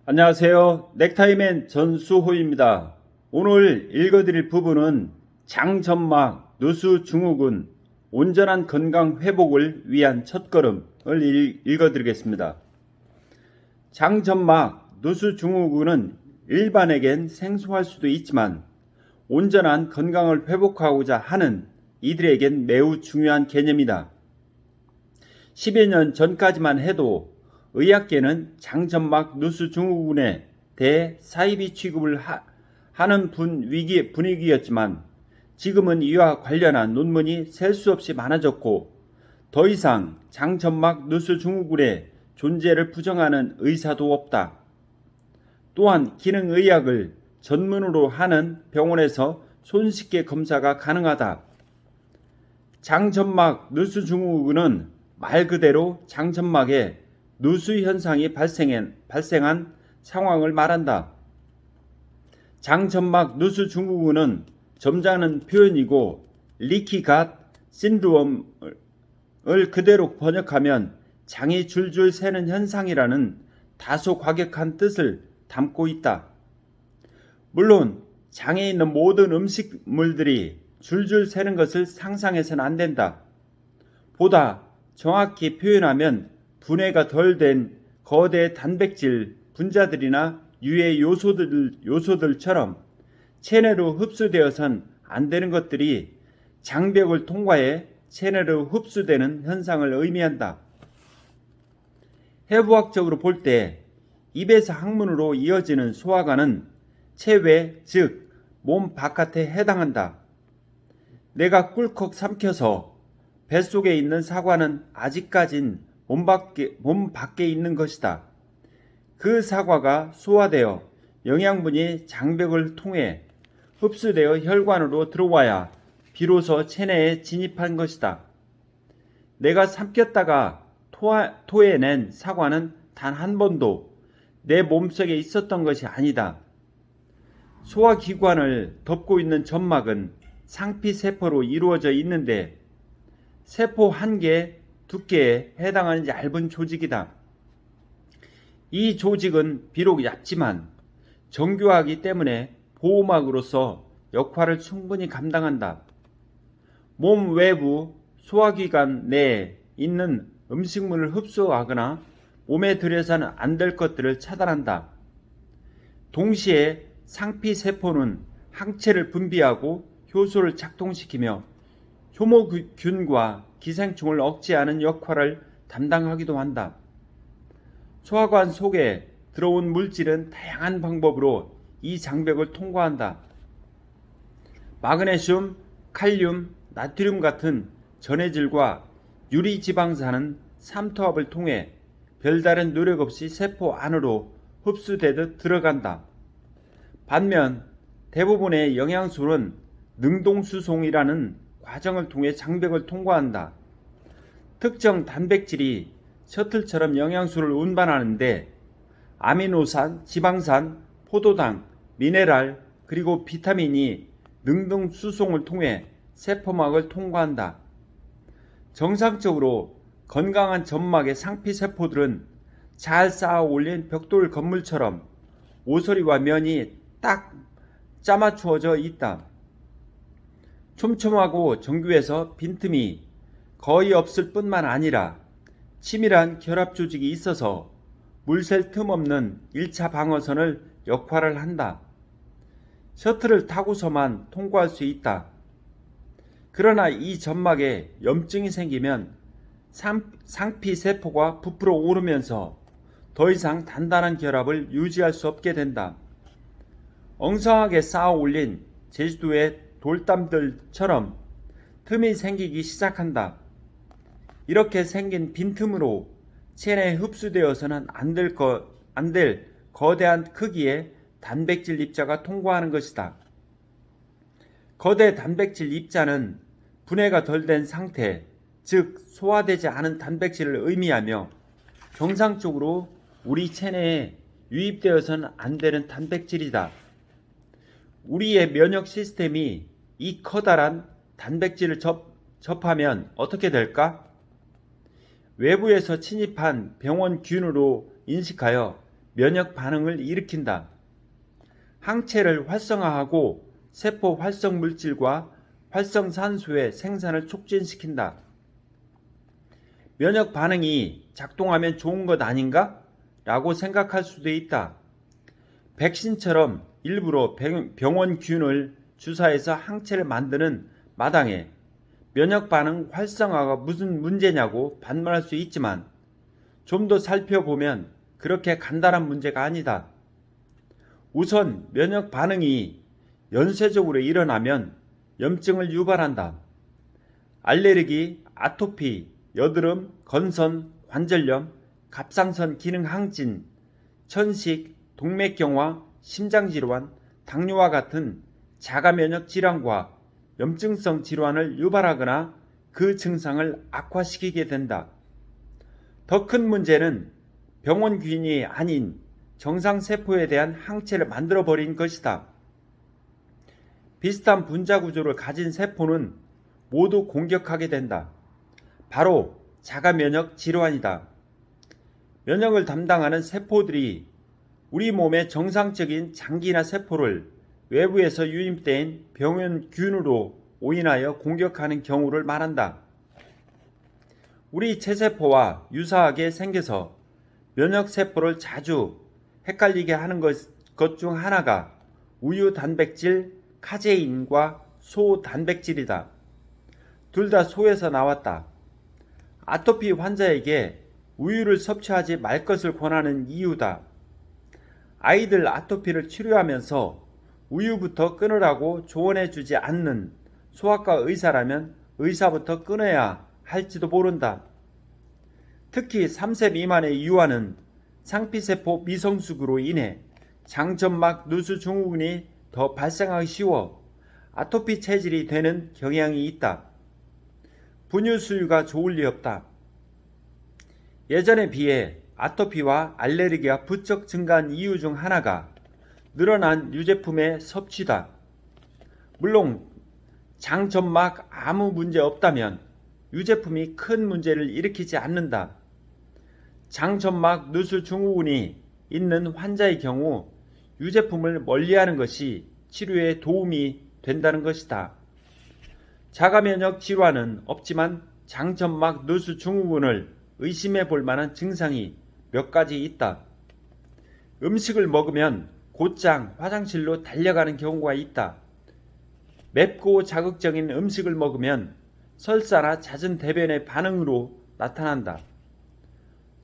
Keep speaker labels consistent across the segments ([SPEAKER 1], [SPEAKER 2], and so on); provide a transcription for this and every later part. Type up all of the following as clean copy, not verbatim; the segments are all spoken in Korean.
[SPEAKER 1] 안녕하세요. 넥타이맨 전수호입니다. 오늘 읽어드릴 부분은 장점막 누수증후군 온전한 건강 회복을 위한 첫걸음을 읽어드리겠습니다. 장점막 누수증후군은 일반에겐 생소할 수도 있지만 온전한 건강을 회복하고자 하는 이들에겐 매우 중요한 개념이다. 10여 년 전까지만 해도 의학계는 장점막 누수증후군에 대해 사이비 취급을 하는 분위기였지만 지금은 이와 관련한 논문이 셀 수 없이 많아졌고 더 이상 장점막 누수증후군의 존재를 부정하는 의사도 없다. 또한 기능의학을 전문으로 하는 병원에서 손쉽게 검사가 가능하다. 장점막 누수증후군은 말 그대로 장점막에 누수 현상이 발생한 상황을 말한다. 장점막 누수증후군은 점잖은 표현이고 리키 갓 신드롬을 그대로 번역하면 장이 줄줄 새는 현상이라는 다소 과격한 뜻을 담고 있다. 물론 장에 있는 모든 음식물들이 줄줄 새는 것을 상상해서는 안 된다. 보다 정확히 표현하면 분해가 덜 된 거대 단백질 분자들이나 유해 요소들처럼 체내로 흡수되어선 안 되는 것들이 장벽을 통과해 체내로 흡수되는 현상을 의미한다. 해부학적으로 볼 때 입에서 항문으로 이어지는 소화관은 체외, 즉 몸 바깥에 해당한다. 내가 꿀꺽 삼켜서 뱃속에 있는 사과는 아직까진 몸 밖에 있는 것이다. 그 사과가 소화되어 영양분이 장벽을 통해 흡수되어 혈관으로 들어와야 비로소 체내에 진입한 것이다. 내가 삼켰다가 토해낸 사과는 단 한 번도 내 몸속에 있었던 것이 아니다. 소화기관을 덮고 있는 점막은 상피세포로 이루어져 있는데 세포 한 개, 두께에 해당하는 얇은 조직이다. 이 조직은 비록 얇지만 정교하기 때문에 보호막으로서 역할을 충분히 감당한다. 몸 외부 소화기관 내에 있는 음식물을 흡수하거나 몸에 들여서는 안 될 것들을 차단한다. 동시에 상피세포는 항체를 분비하고 효소를 작동시키며 효모균과 기생충을 억제하는 역할을 담당하기도 한다. 소화관 속에 들어온 물질은 다양한 방법으로 이 장벽을 통과한다. 마그네슘, 칼륨, 나트륨 같은 전해질과 유리지방산은 삼투압을 통해 별다른 노력 없이 세포 안으로 흡수되듯 들어간다. 반면 대부분의 영양소는 능동수송이라는 과정을 통해 장벽을 통과한다. 특정 단백질이 셔틀처럼 영양소를 운반하는데 아미노산, 지방산, 포도당, 미네랄 그리고 비타민이 능동수송을 통해 세포막을 통과한다. 정상적으로 건강한 점막의 상피세포들은 잘 쌓아 올린 벽돌 건물처럼 오소리와 면이 딱 짜맞추어져 있다. 촘촘하고 정교해서 빈틈이 거의 없을 뿐만 아니라 치밀한 결합 조직이 있어서 물샐 틈 없는 1차 방어선을 역할을 한다. 셔틀을 타고서만 통과할 수 있다. 그러나 이 점막에 염증이 생기면 상피세포가 부풀어 오르면서 더 이상 단단한 결합을 유지할 수 없게 된다. 엉성하게 쌓아 올린 제주도의 돌담들처럼 틈이 생기기 시작한다. 이렇게 생긴 빈틈으로 체내에 흡수되어서는 안 될 거대한 크기의 단백질 입자가 통과하는 것이다. 거대 단백질 입자는 분해가 덜 된 상태, 즉 소화되지 않은 단백질을 의미하며 정상적으로 우리 체내에 유입되어서는 안 되는 단백질이다. 우리의 면역 시스템이 이 커다란 단백질을 접하면 어떻게 될까? 외부에서 침입한 병원균으로 인식하여 면역 반응을 일으킨다. 항체를 활성화하고 세포 활성 물질과 활성산소의 생산을 촉진시킨다. 면역 반응이 작동하면 좋은 것 아닌가? 라고 생각할 수도 있다. 백신처럼 일부러 병원균을 주사해서 항체를 만드는 마당에 면역 반응 활성화가 무슨 문제냐고 반문할 수 있지만 좀 더 살펴보면 그렇게 간단한 문제가 아니다. 우선 면역 반응이 연쇄적으로 일어나면 염증을 유발한다. 알레르기, 아토피, 여드름, 건선, 관절염, 갑상선 기능 항진, 천식, 동맥경화, 심장질환, 당뇨와 같은 자가면역 질환과 염증성 질환을 유발하거나 그 증상을 악화시키게 된다. 더 큰 문제는 병원균이 아닌 정상세포에 대한 항체를 만들어버린 것이다. 비슷한 분자 구조를 가진 세포는 모두 공격하게 된다. 바로 자가면역 질환이다. 면역을 담당하는 세포들이 우리 몸의 정상적인 장기나 세포를 외부에서 유입된 병원균으로 오인하여 공격하는 경우를 말한다. 우리 체세포와 유사하게 생겨서 면역세포를 자주 헷갈리게 하는 것 중 하나가 우유 단백질 카제인과 소 단백질이다. 둘 다 소에서 나왔다. 아토피 환자에게 우유를 섭취하지 말 것을 권하는 이유다. 아이들 아토피를 치료하면서 우유부터 끊으라고 조언해주지 않는 소아과 의사라면 의사부터 끊어야 할지도 모른다. 특히 3세 미만의 유아는 상피세포 미성숙으로 인해 장점막 누수 증후군이 더 발생하기 쉬워 아토피 체질이 되는 경향이 있다. 분유 수유가 좋을 리 없다. 예전에 비해 아토피와 알레르기가 부쩍 증가한 이유 중 하나가 늘어난 유제품의 섭취다. 물론 장점막 아무 문제 없다면 유제품이 큰 문제를 일으키지 않는다. 장점막 누수 증후군이 있는 환자의 경우 유제품을 멀리하는 것이 치료에 도움이 된다는 것이다. 자가면역 질환은 없지만 장점막 누수 증후군을 의심해 볼 만한 증상이 몇 가지 있다. 음식을 먹으면 곧장 화장실로 달려가는 경우가 있다. 맵고 자극적인 음식을 먹으면 설사나 잦은 대변의 반응으로 나타난다.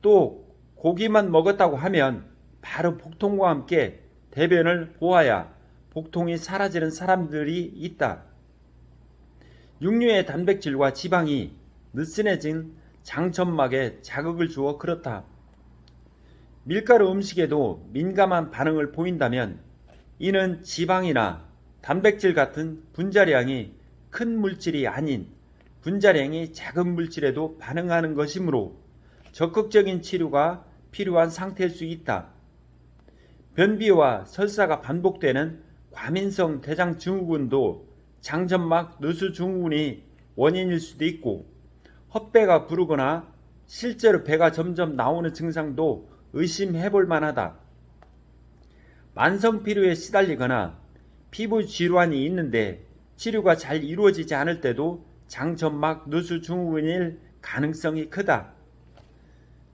[SPEAKER 1] 또 고기만 먹었다고 하면 바로 복통과 함께 대변을 보아야 복통이 사라지는 사람들이 있다. 육류의 단백질과 지방이 느슨해진 장점막에 자극을 주어 그렇다. 밀가루 음식에도 민감한 반응을 보인다면 이는 지방이나 단백질 같은 분자량이 큰 물질이 아닌 분자량이 작은 물질에도 반응하는 것이므로 적극적인 치료가 필요한 상태일 수 있다. 변비와 설사가 반복되는 과민성 대장증후군도 장점막 누수 증후군이 원인일 수도 있고 헛배가 부르거나 실제로 배가 점점 나오는 증상도 의심해 볼 만하다. 만성 피로에 시달리거나 피부 질환이 있는데 치료가 잘 이루어지지 않을 때도 장점막 누수 증후군일 가능성이 크다.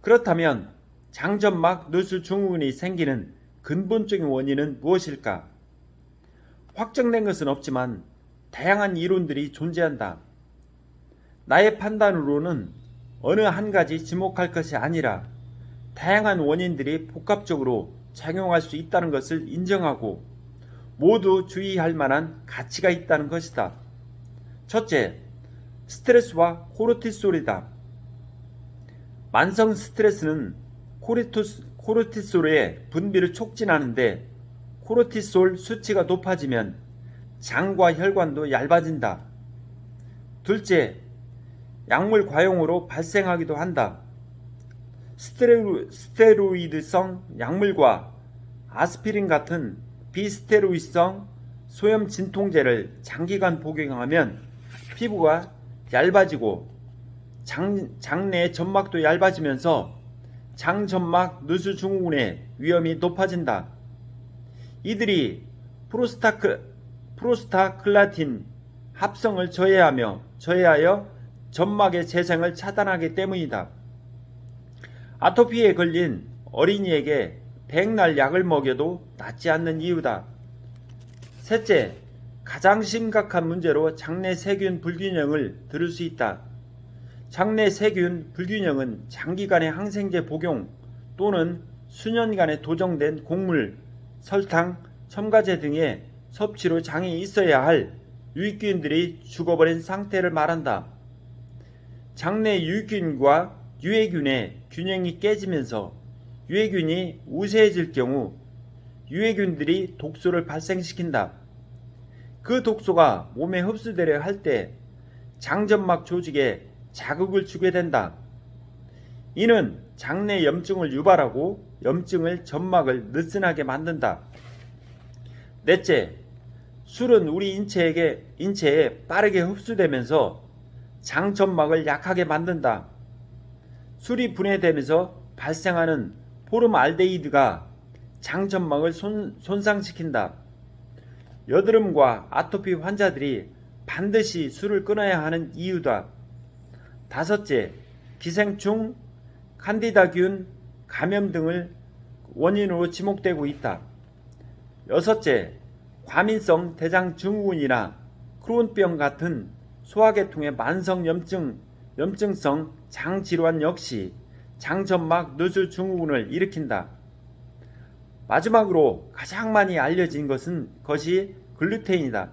[SPEAKER 1] 그렇다면 장점막 누수 증후군이 생기는 근본적인 원인은 무엇일까? 확정된 것은 없지만 다양한 이론들이 존재한다. 나의 판단으로는 어느 한 가지 지목할 것이 아니라 다양한 원인들이 복합적으로 작용할 수 있다는 것을 인정하고 모두 주의할 만한 가치가 있다는 것이다. 첫째, 스트레스와 코르티솔이다. 만성 스트레스는 코르티솔의 분비를 촉진하는데 코르티솔 수치가 높아지면 장과 혈관도 얇아진다. 둘째, 약물 과용으로 발생하기도 한다. 스테로이드성 약물과 아스피린 같은 비스테로이드성 소염 진통제를 장기간 복용하면 피부가 얇아지고 장내 점막도 얇아지면서 장점막 누수증후군의 위험이 높아진다. 이들이 프로스타글라틴 합성을 저해하여 점막의 재생을 차단하기 때문이다. 아토피에 걸린 어린이에게 백날 약을 먹여도 낫지 않는 이유다. 셋째, 가장 심각한 문제로 장내 세균 불균형을 들을 수 있다. 장내 세균 불균형은 장기간의 항생제 복용 또는 수년간의 도정된 곡물, 설탕, 첨가제 등의 섭취로 장에 있어야 할 유익균들이 죽어버린 상태를 말한다. 장내 유익균과 유해균의 균형이 깨지면서 유해균이 우세해질 경우 유해균들이 독소를 발생시킨다. 그 독소가 몸에 흡수되려 할 때 장점막 조직에 자극을 주게 된다. 이는 장내 염증을 유발하고 염증을 점막을 느슨하게 만든다. 넷째, 술은 우리 인체에 빠르게 흡수되면서 장점막을 약하게 만든다. 술이 분해되면서 발생하는 포름알데히드가 장점막을 손상시킨다. 여드름과 아토피 환자들이 반드시 술을 끊어야 하는 이유다. 다섯째, 기생충, 칸디다균, 감염 등을 원인으로 지목되고 있다. 여섯째, 과민성 대장증후군이나 크론병 같은 소화계통의 만성 염증성 장질환 역시 장점막 누수증후군을 일으킨다. 마지막으로 가장 많이 알려진 것이 글루텐이다.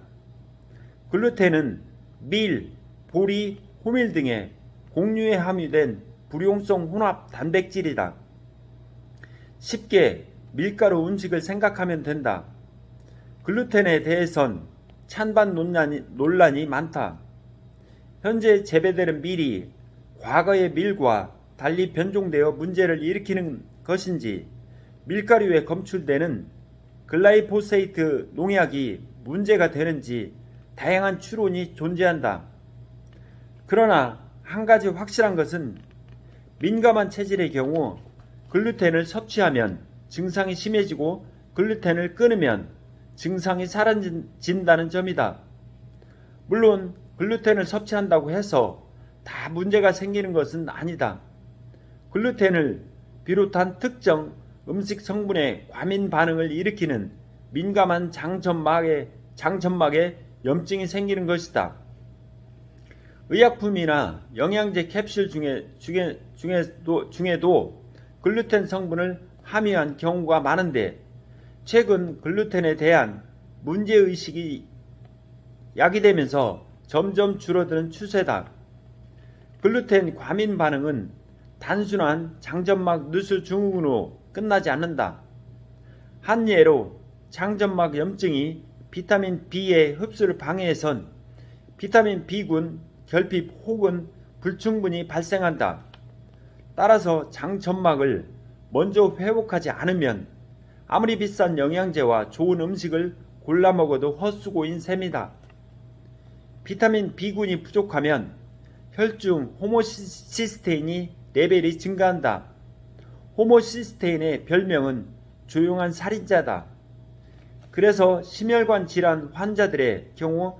[SPEAKER 1] 글루텐은 밀, 보리, 호밀 등의 곡류에 함유된 불용성 혼합 단백질이다. 쉽게 밀가루 음식을 생각하면 된다. 글루텐에 대해선 찬반 논란이 많다. 현재 재배되는 밀이 과거의 밀과 달리 변종되어 문제를 일으키는 것인지 밀가루에 검출되는 글라이포세이트 농약이 문제가 되는지 다양한 추론이 존재한다. 그러나 한 가지 확실한 것은 민감한 체질의 경우 글루텐을 섭취하면 증상이 심해지고 글루텐을 끊으면 증상이 사라진다는 점이다. 물론 글루텐을 섭취한다고 해서 다 문제가 생기는 것은 아니다. 글루텐을 비롯한 특정 음식 성분의 과민 반응을 일으키는 민감한 장점막에 염증이 생기는 것이다. 의약품이나 영양제 캡슐 중에도 글루텐 성분을 함유한 경우가 많은데 최근 글루텐에 대한 문제의식이 야기되면서 점점 줄어드는 추세다. 글루텐 과민 반응은 단순한 장점막 누수 증후군으로 끝나지 않는다. 한 예로 장점막 염증이 비타민 B의 흡수를 방해해선 비타민 B군 결핍 혹은 불충분이 발생한다. 따라서 장점막을 먼저 회복하지 않으면 아무리 비싼 영양제와 좋은 음식을 골라 먹어도 헛수고인 셈이다. 비타민 B군이 부족하면 혈중 호모시스테인이 레벨이 증가한다. 호모시스테인의 별명은 조용한 살인자다. 그래서 심혈관 질환 환자들의 경우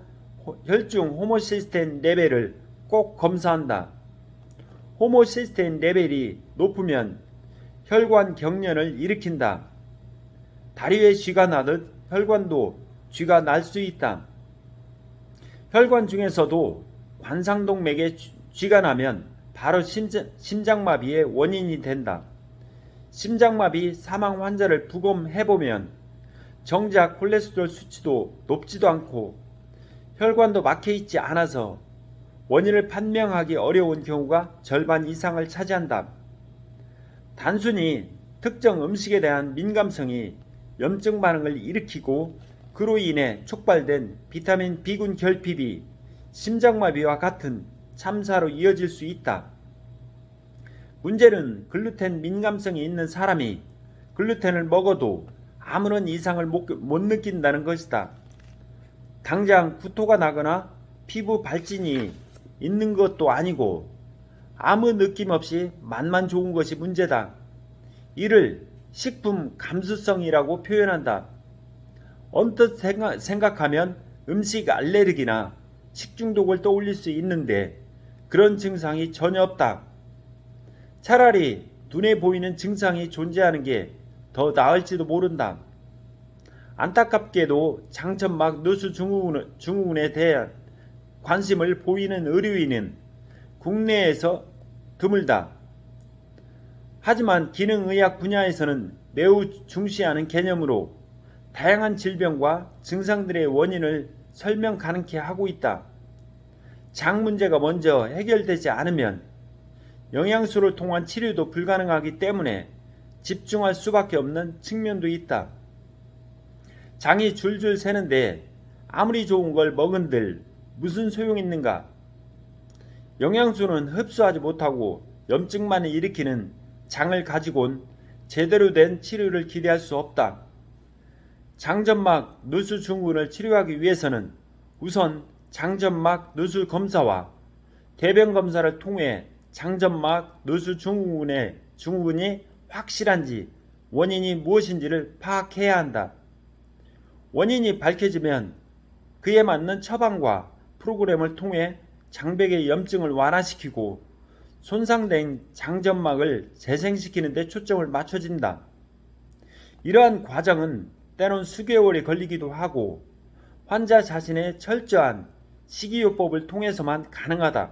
[SPEAKER 1] 혈중 호모시스테인 레벨을 꼭 검사한다. 호모시스테인 레벨이 높으면 혈관 경련을 일으킨다. 다리에 쥐가 나듯 혈관도 쥐가 날 수 있다. 혈관 중에서도 관상동맥에 쥐가 나면 바로 심장마비의 원인이 된다. 심장마비 사망 환자를 부검해보면 정작 콜레스테롤 수치도 높지도 않고 혈관도 막혀있지 않아서 원인을 판명하기 어려운 경우가 절반 이상을 차지한다. 단순히 특정 음식에 대한 민감성이 염증 반응을 일으키고 그로 인해 촉발된 비타민 B군 결핍이 심장마비와 같은 참사로 이어질 수 있다. 문제는 글루텐 민감성이 있는 사람이 글루텐을 먹어도 아무런 이상을 못 느낀다는 것이다. 당장 구토가 나거나 피부 발진이 있는 것도 아니고 아무 느낌 없이 맛만 좋은 것이 문제다. 이를 식품 감수성이라고 표현한다. 언뜻 생각하면 음식 알레르기나 식중독을 떠올릴 수 있는데 그런 증상이 전혀 없다. 차라리 눈에 보이는 증상이 존재하는 게 더 나을지도 모른다. 안타깝게도 장점막 누수 증후군에 대한 관심을 보이는 의료인은 국내에서 드물다. 하지만 기능의학 분야에서는 매우 중시하는 개념으로 다양한 질병과 증상들의 원인을 설명 가능케 하고 있다. 장 문제가 먼저 해결되지 않으면 영양소를 통한 치료도 불가능하기 때문에 집중할 수밖에 없는 측면도 있다. 장이 줄줄 새는데 아무리 좋은 걸 먹은들 무슨 소용이 있는가? 영양소는 흡수하지 못하고 염증만 일으키는 장을 가지고는 제대로 된 치료를 기대할 수 없다. 장점막 누수 증후군을 치료하기 위해서는 우선 장점막 누수 검사와 대변 검사를 통해 장점막 누수 증후군이 확실한지 원인이 무엇인지를 파악해야 한다. 원인이 밝혀지면 그에 맞는 처방과 프로그램을 통해 장벽의 염증을 완화시키고 손상된 장점막을 재생시키는 데 초점을 맞춰진다. 이러한 과정은 때론 수개월이 걸리기도 하고 환자 자신의 철저한 식이요법을 통해서만 가능하다.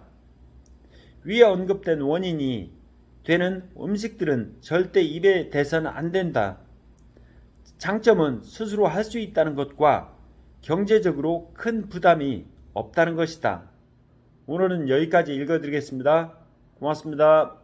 [SPEAKER 1] 위에 언급된 원인이 되는 음식들은 절대 입에 대서는 안 된다. 장점은 스스로 할 수 있다는 것과 경제적으로 큰 부담이 없다는 것이다. 오늘은 여기까지 읽어드리겠습니다. 고맙습니다.